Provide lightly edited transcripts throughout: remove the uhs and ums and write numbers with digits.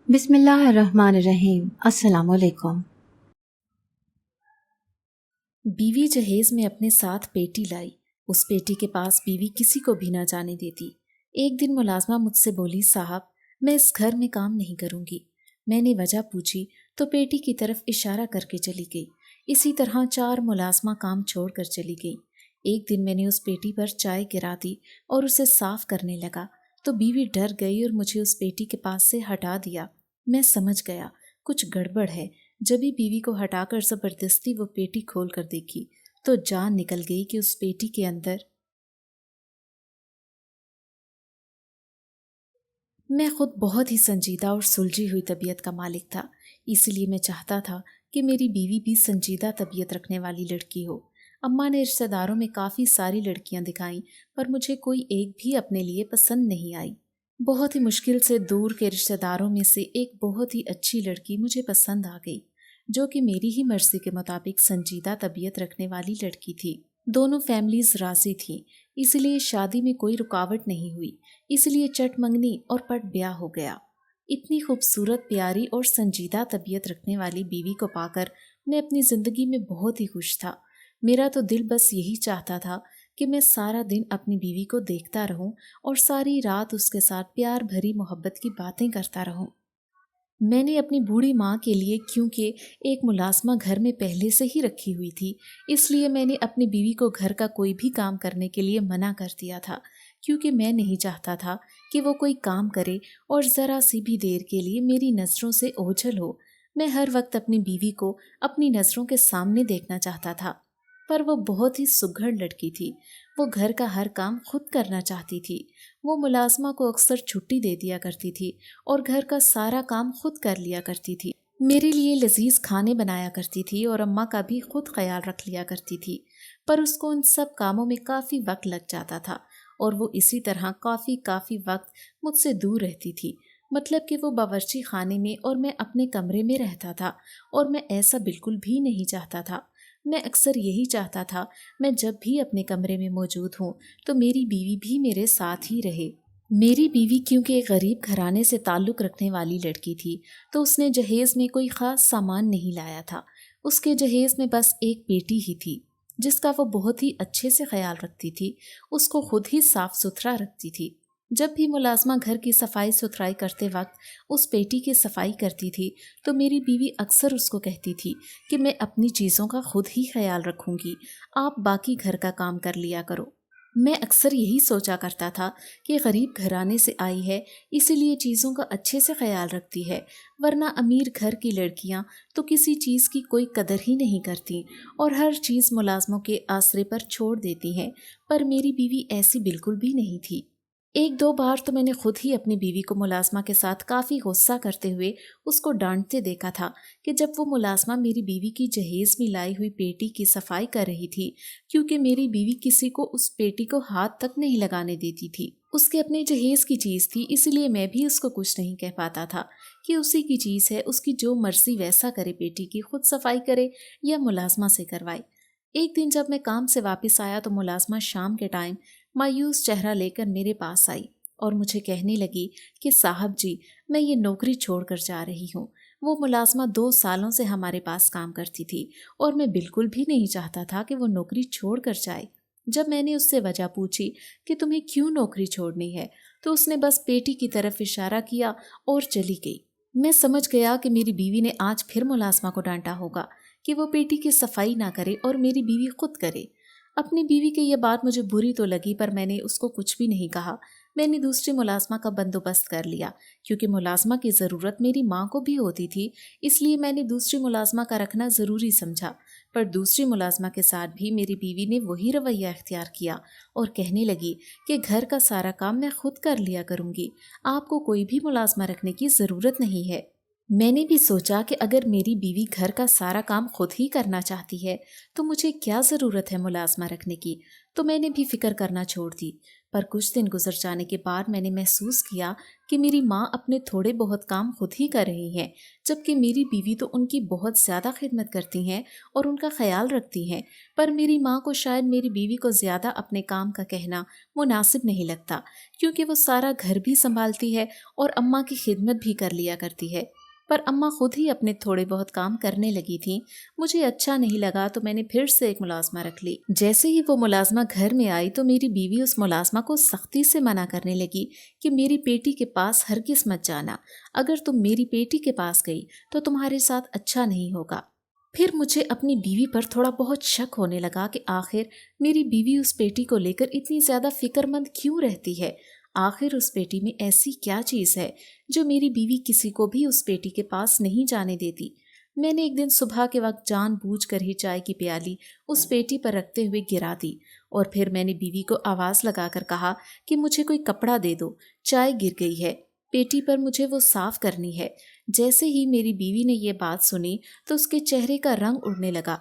بسم اللہ الرحمن الرحیم۔ السلام علیکم۔ بیوی جہیز میں اپنے ساتھ پیٹی لائی۔ اس پیٹی کے پاس بیوی کسی کو بھی نہ جانے دیتی۔ ایک دن ملازمہ مجھ سے بولی، صاحب میں اس گھر میں کام نہیں کروں گی۔ میں نے وجہ پوچھی تو پیٹی کی طرف اشارہ کر کے چلی گئی۔ اسی طرح 4 ملازمہ کام چھوڑ کر چلی گئی۔ ایک دن میں نے اس پیٹی پر چائے گرا دی اور اسے صاف کرنے لگا تو بیوی ڈر گئی اور مجھے اس پیٹی کے پاس سے ہٹا دیا۔ میں سمجھ گیا کچھ گڑبڑ ہے۔ جب ہی بیوی کو ہٹا کر زبردستی وہ پیٹی کھول کر دیکھی تو جان نکل گئی کہ اس پیٹی کے اندر میں خود بہت ہی سنجیدہ اور سلجھی ہوئی طبیعت کا مالک تھا۔ اس لیے میں چاہتا تھا کہ میری بیوی بھی سنجیدہ طبیعت رکھنے والی لڑکی ہو۔ اماں نے رشتہ داروں میں کافی ساری لڑکیاں دکھائیں پر مجھے کوئی ایک بھی اپنے لیے پسند نہیں آئی۔ بہت ہی مشکل سے دور کے رشتہ داروں میں سے ایک بہت ہی اچھی لڑکی مجھے پسند آ گئی، جو کہ میری ہی مرضی کے مطابق سنجیدہ طبیعت رکھنے والی لڑکی تھی۔ دونوں فیملیز راضی تھیں، اس لیے شادی میں کوئی رکاوٹ نہیں ہوئی۔ اس لیے چٹ منگنی اور پٹ بیاہ ہو گیا۔ اتنی خوبصورت، پیاری اور سنجیدہ طبیعت رکھنے والی بیوی کو پا کر میں اپنی زندگی میں بہت ہی خوش تھا۔ میرا تو دل بس یہی چاہتا تھا کہ میں سارا دن اپنی بیوی کو دیکھتا رہوں اور ساری رات اس کے ساتھ پیار بھری محبت کی باتیں کرتا رہوں۔ میں نے اپنی بوڑھی ماں کے لیے، کیونکہ ایک ملازمہ گھر میں پہلے سے ہی رکھی ہوئی تھی، اس لیے میں نے اپنی بیوی کو گھر کا کوئی بھی کام کرنے کے لیے منع کر دیا تھا، کیونکہ میں نہیں چاہتا تھا کہ وہ کوئی کام کرے اور ذرا سی بھی دیر کے لیے میری نظروں سے اوجھل ہو۔ میں ہر وقت اپنی بیوی کو اپنی نظروں کے سامنے دیکھنا چاہتا تھا، پر وہ بہت ہی سگھڑ لڑکی تھی۔ وہ گھر کا ہر کام خود کرنا چاہتی تھی۔ وہ ملازمہ کو اکثر چھٹی دے دیا کرتی تھی اور گھر کا سارا کام خود کر لیا کرتی تھی۔ میرے لیے لذیذ کھانے بنایا کرتی تھی اور اماں کا بھی خود خیال رکھ لیا کرتی تھی، پر اس کو ان سب کاموں میں کافی وقت لگ جاتا تھا اور وہ اسی طرح کافی وقت مجھ سے دور رہتی تھی۔ مطلب کہ وہ باورچی خانے میں اور میں اپنے کمرے میں رہتا تھا، اور میں ایسا بالکل بھی نہیں چاہتا تھا۔ میں اکثر یہی چاہتا تھا میں جب بھی اپنے کمرے میں موجود ہوں تو میری بیوی بھی میرے ساتھ ہی رہے۔ میری بیوی کیونکہ ایک غریب گھرانے سے تعلق رکھنے والی لڑکی تھی تو اس نے جہیز میں کوئی خاص سامان نہیں لایا تھا۔ اس کے جہیز میں بس ایک پیٹی ہی تھی جس کا وہ بہت ہی اچھے سے خیال رکھتی تھی۔ اس کو خود ہی صاف ستھرا رکھتی تھی۔ جب بھی ملازمہ گھر کی صفائی ستھرائی کرتے وقت اس پیٹی کی صفائی کرتی تھی تو میری بیوی اکثر اس کو کہتی تھی کہ میں اپنی چیزوں کا خود ہی خیال رکھوں گی، آپ باقی گھر کا کام کر لیا کرو۔ میں اکثر یہی سوچا کرتا تھا کہ غریب گھرانے سے آئی ہے، اسی لیے چیزوں کا اچھے سے خیال رکھتی ہے، ورنہ امیر گھر کی لڑکیاں تو کسی چیز کی کوئی قدر ہی نہیں کرتی اور ہر چیز ملازموں کے آسرے پر چھوڑ دیتی ہیں۔ پر میری بیوی ایسی بالکل بھی نہیں تھی۔ 1-2 بار تو میں نے خود ہی اپنی بیوی کو ملازمہ کے ساتھ کافی غصہ کرتے ہوئے اس کو ڈانٹتے دیکھا تھا کہ جب وہ ملازمہ میری بیوی کی جہیز میں لائی ہوئی پیٹی کی صفائی کر رہی تھی، کیونکہ میری بیوی کسی کو اس پیٹی کو ہاتھ تک نہیں لگانے دیتی تھی۔ اس کے اپنے جہیز کی چیز تھی، اس لیے میں بھی اس کو کچھ نہیں کہہ پاتا تھا کہ اسی کی چیز ہے، اس کی جو مرضی ویسا کرے، پیٹی کی خود صفائی کرے یا ملازمہ سے کروائے۔ ایک دن جب میں کام سے واپس آیا تو ملازمہ شام کے ٹائم مایوس چہرہ لے کر میرے پاس آئی اور مجھے کہنے لگی کہ صاحب جی، میں یہ نوکری چھوڑ کر جا رہی ہوں۔ وہ ملازمہ 2 سالوں سے ہمارے پاس کام کرتی تھی اور میں بالکل بھی نہیں چاہتا تھا کہ وہ نوکری چھوڑ کر جائے۔ جب میں نے اس سے وجہ پوچھی کہ تمہیں کیوں نوکری چھوڑنی ہے تو اس نے بس پیٹی کی طرف اشارہ کیا اور چلی گئی۔ میں سمجھ گیا کہ میری بیوی نے آج پھر ملازمہ کو ڈانٹا ہوگا کہ وہ پیٹی کی صفائی نہ کرے اور میری بیوی خود کرے۔ اپنی بیوی کی یہ بات مجھے بری تو لگی، پر میں نے اس کو کچھ بھی نہیں کہا۔ میں نے دوسری ملازمہ کا بندوبست کر لیا، کیونکہ ملازمہ کی ضرورت میری ماں کو بھی ہوتی تھی، اس لیے میں نے دوسری ملازمہ کا رکھنا ضروری سمجھا۔ پر دوسری ملازمہ کے ساتھ بھی میری بیوی نے وہی رویہ اختیار کیا اور کہنے لگی کہ گھر کا سارا کام میں خود کر لیا کروں گی، آپ کو کوئی بھی ملازمہ رکھنے کی ضرورت نہیں ہے۔ میں نے بھی سوچا کہ اگر میری بیوی گھر کا سارا کام خود ہی کرنا چاہتی ہے تو مجھے کیا ضرورت ہے ملازمہ رکھنے کی، تو میں نے بھی فکر کرنا چھوڑ دی۔ پر کچھ دن گزر جانے کے بعد میں نے محسوس کیا کہ میری ماں اپنے تھوڑے بہت کام خود ہی کر رہی ہیں، جبکہ میری بیوی تو ان کی بہت زیادہ خدمت کرتی ہیں اور ان کا خیال رکھتی ہیں۔ پر میری ماں کو شاید میری بیوی کو زیادہ اپنے کام کا کہنا مناسب نہیں لگتا، کیونکہ وہ سارا گھر بھی سنبھالتی ہے اور اماں کی خدمت بھی کر لیا کرتی ہے۔ پر اماں خود ہی اپنے تھوڑے بہت کام کرنے لگی تھیں۔ مجھے اچھا نہیں لگا تو میں نے پھر سے ایک ملازمہ رکھ لی۔ جیسے ہی وہ ملازمہ گھر میں آئی تو میری بیوی اس ملازمہ کو سختی سے منع کرنے لگی کہ میری بیٹی کے پاس ہرگز مت جانا، اگر تم میری بیٹی کے پاس گئی تو تمہارے ساتھ اچھا نہیں ہوگا۔ پھر مجھے اپنی بیوی پر تھوڑا بہت شک ہونے لگا کہ آخر میری بیوی اس بیٹی کو لے کر اتنی زیادہ فکر مند کیوں رہتی ہے۔ آخر اس بیٹی میں ایسی کیا چیز ہے جو میری بیوی کسی کو بھی اس بیٹی کے پاس نہیں جانے دیتی۔ میں نے ایک دن صبح کے وقت جان بوجھ کر ہی چائے کی پیالی اس بیٹی پر رکھتے ہوئے گرا دی، اور پھر میں نے بیوی کو آواز لگا کر کہا کہ مجھے کوئی کپڑا دے دو، چائے گر گئی ہے، پیٹی پر مجھے وہ صاف کرنی ہے۔ جیسے ہی میری بیوی نے یہ بات سنی تو اس کے چہرے کا رنگ اڑنے لگا۔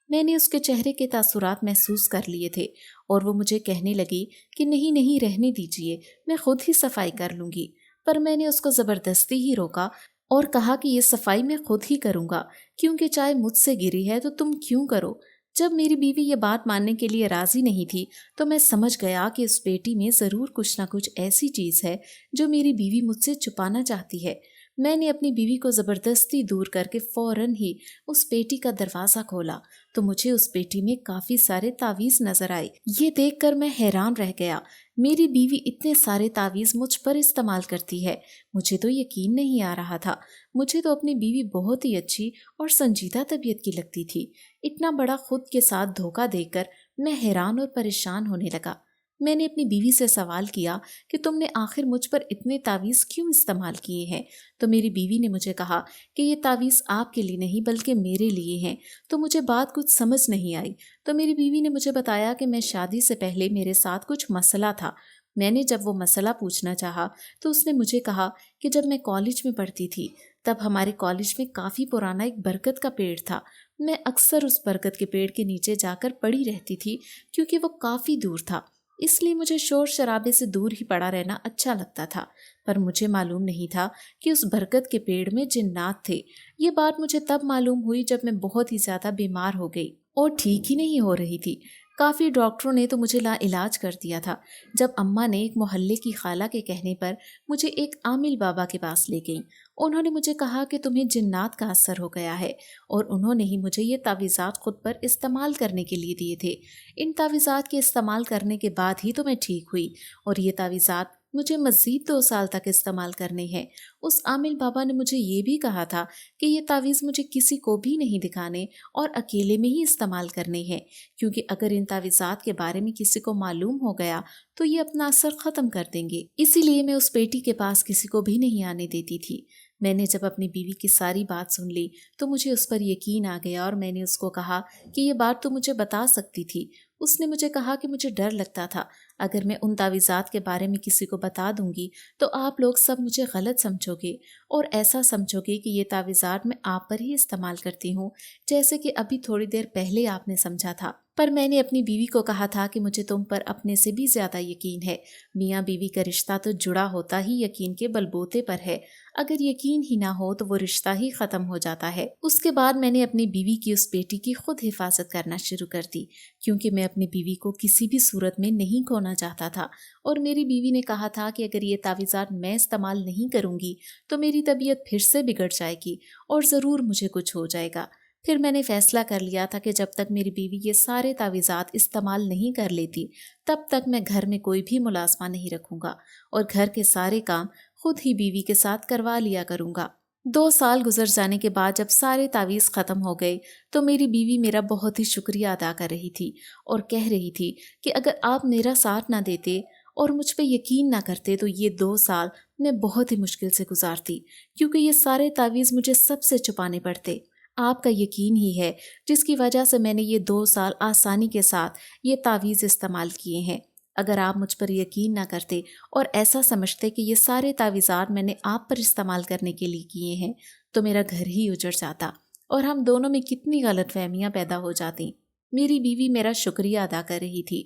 میں نے اس کے چہرے کے تاثرات محسوس کر لیے تھے، اور وہ مجھے کہنے لگی کہ نہیں نہیں، رہنے دیجئے، میں خود ہی صفائی کر لوں گی۔ پر میں نے اس کو زبردستی ہی روکا اور کہا کہ یہ صفائی میں خود ہی کروں گا، کیونکہ چائے مجھ سے گری ہے تو تم کیوں کرو۔ جب میری بیوی یہ بات ماننے کے لیے راضی نہیں تھی تو میں سمجھ گیا کہ اس بیٹی میں ضرور کچھ نہ کچھ ایسی چیز ہے جو میری بیوی مجھ سے چھپانا چاہتی ہے۔ میں نے اپنی بیوی کو زبردستی دور کر کے فوراً ہی اس پیٹی کا دروازہ کھولا تو مجھے اس پیٹی میں کافی سارے تعویذ نظر آئے۔ یہ دیکھ کر میں حیران رہ گیا، میری بیوی اتنے سارے تعویذ مجھ پر استعمال کرتی ہے، مجھے تو یقین نہیں آ رہا تھا۔ مجھے تو اپنی بیوی بہت ہی اچھی اور سنجیدہ طبیعت کی لگتی تھی۔ اتنا بڑا خود کے ساتھ دھوکہ دیکھ کر میں حیران اور پریشان ہونے لگا۔ میں نے اپنی بیوی سے سوال کیا کہ تم نے آخر مجھ پر اتنے تعویذ کیوں استعمال کیے ہیں؟ تو میری بیوی نے مجھے کہا کہ یہ تعویذ آپ کے لیے نہیں بلکہ میرے لیے ہیں۔ تو مجھے بات کچھ سمجھ نہیں آئی، تو میری بیوی نے مجھے بتایا کہ میں شادی سے پہلے میرے ساتھ کچھ مسئلہ تھا۔ میں نے جب وہ مسئلہ پوچھنا چاہا تو اس نے مجھے کہا کہ جب میں کالج میں پڑھتی تھی تب ہمارے کالج میں کافی پرانا ایک برگد کا پیڑ تھا۔ میں اکثر اس برگد کے پیڑ کے نیچے جا کر پڑی رہتی تھی، کیونکہ وہ کافی دور تھا، اس لیے مجھے شور شرابے سے دور ہی پڑا رہنا اچھا لگتا تھا۔ پر مجھے معلوم نہیں تھا کہ اس برگد کے پیڑ میں جنات تھے۔ یہ بات مجھے تب معلوم ہوئی جب میں بہت ہی زیادہ بیمار ہو گئی اور ٹھیک ہی نہیں ہو رہی تھی۔ کافی ڈاکٹروں نے تو مجھے لا علاج کر دیا تھا، جب اماں نے ایک محلے کی خالہ کے کہنے پر مجھے ایک عامل بابا کے پاس لے گئیں۔ انہوں نے مجھے کہا کہ تمہیں جنات کا اثر ہو گیا ہے، اور انہوں نے ہی مجھے یہ تعویذات خود پر استعمال کرنے کے لیے دیے تھے۔ ان تعویذات کے استعمال کرنے کے بعد ہی تو میں ٹھیک ہوئی، اور یہ تعویذات مجھے مزید 2 سال تک استعمال کرنے ہیں۔ اس عامل بابا نے مجھے یہ بھی کہا تھا کہ یہ تعویذ مجھے کسی کو بھی نہیں دکھانے اور اکیلے میں ہی استعمال کرنے ہیں، کیونکہ اگر ان تعویذات کے بارے میں کسی کو معلوم ہو گیا تو یہ اپنا اثر ختم کر دیں گے۔ اسی لیے میں اس بیٹی کے پاس کسی کو بھی نہیں آنے دیتی تھی۔ میں نے جب اپنی بیوی کی ساری بات سن لی تو مجھے اس پر یقین آ گیا، اور میں نے اس کو کہا کہ یہ بات تو مجھے بتا سکتی تھی۔ اس نے مجھے کہا کہ مجھے ڈر لگتا تھا اگر میں ان تعویذات کے بارے میں کسی کو بتا دوں گی تو آپ لوگ سب مجھے غلط سمجھو گے، اور ایسا سمجھو گے کہ یہ تعویذات میں آپ پر ہی استعمال کرتی ہوں، جیسے کہ ابھی تھوڑی دیر پہلے آپ نے سمجھا تھا۔ پر میں نے اپنی بیوی کو کہا تھا کہ مجھے تم پر اپنے سے بھی زیادہ یقین ہے۔ میاں بیوی کا رشتہ تو جڑا ہوتا ہی یقین کے بلبوتے پر ہے، اگر یقین ہی نہ ہو تو وہ رشتہ ہی ختم ہو جاتا ہے۔ اس کے بعد میں نے اپنی بیوی کی اس بیٹی کی خود حفاظت کرنا شروع کر دی، کیونکہ میں اپنی بیوی کو کسی بھی صورت میں نہیں کھونا چاہتا تھا، اور میری بیوی نے کہا تھا کہ اگر یہ تعویذات میں استعمال نہیں کروں گی تو میری طبیعت پھر سے بگڑ جائے گی اور ضرور مجھے کچھ ہو جائے گا۔ پھر میں نے فیصلہ کر لیا تھا کہ جب تک میری بیوی یہ سارے تعویذات استعمال نہیں کر لیتی تب تک میں گھر میں کوئی بھی ملازمہ نہیں رکھوں گا، اور گھر کے سارے کام خود ہی بیوی کے ساتھ کروا لیا کروں گا۔ 2 سال گزر جانے کے بعد جب سارے تعویذ ختم ہو گئے تو میری بیوی میرا بہت ہی شکریہ ادا کر رہی تھی اور کہہ رہی تھی کہ اگر آپ میرا ساتھ نہ دیتے اور مجھ پہ یقین نہ کرتے تو یہ 2 سال میں بہت ہی مشکل سے گزارتی، کیونکہ یہ سارے تعویذ مجھے سب سے چھپانے پڑتے۔ آپ کا یقین ہی ہے جس کی وجہ سے میں نے یہ 2 سال آسانی کے ساتھ یہ تعویذ استعمال کیے ہیں۔ اگر آپ مجھ پر یقین نہ کرتے اور ایسا سمجھتے کہ یہ سارے تعویذات میں نے آپ پر استعمال کرنے کے لیے کیے ہیں تو میرا گھر ہی اجڑ جاتا اور ہم دونوں میں کتنی غلط فہمیاں پیدا ہو جاتی۔ میری بیوی میرا شکریہ ادا کر رہی تھی۔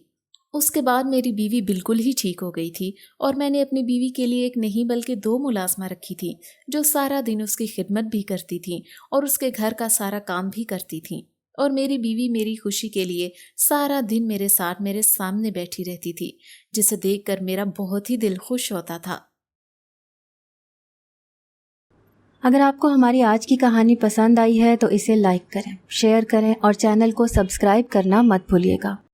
اس کے بعد میری بیوی بالکل ہی ٹھیک ہو گئی تھی اور میں نے اپنی بیوی کے لیے ایک نہیں بلکہ 2 ملازمہ رکھی تھی جو سارا دن اس کی خدمت بھی کرتی تھیں اور اس کے گھر کا سارا کام بھی کرتی تھیں، اور میری بیوی میری خوشی کے لیے سارا دن میرے ساتھ میرے سامنے بیٹھی رہتی تھی، جسے دیکھ کر میرا بہت ہی دل خوش ہوتا تھا۔ اگر آپ کو ہماری آج کی کہانی پسند آئی ہے تو اسے لائک کریں، شیئر کریں اور چینل کو سبسکرائب کرنا مت بھولیے گا۔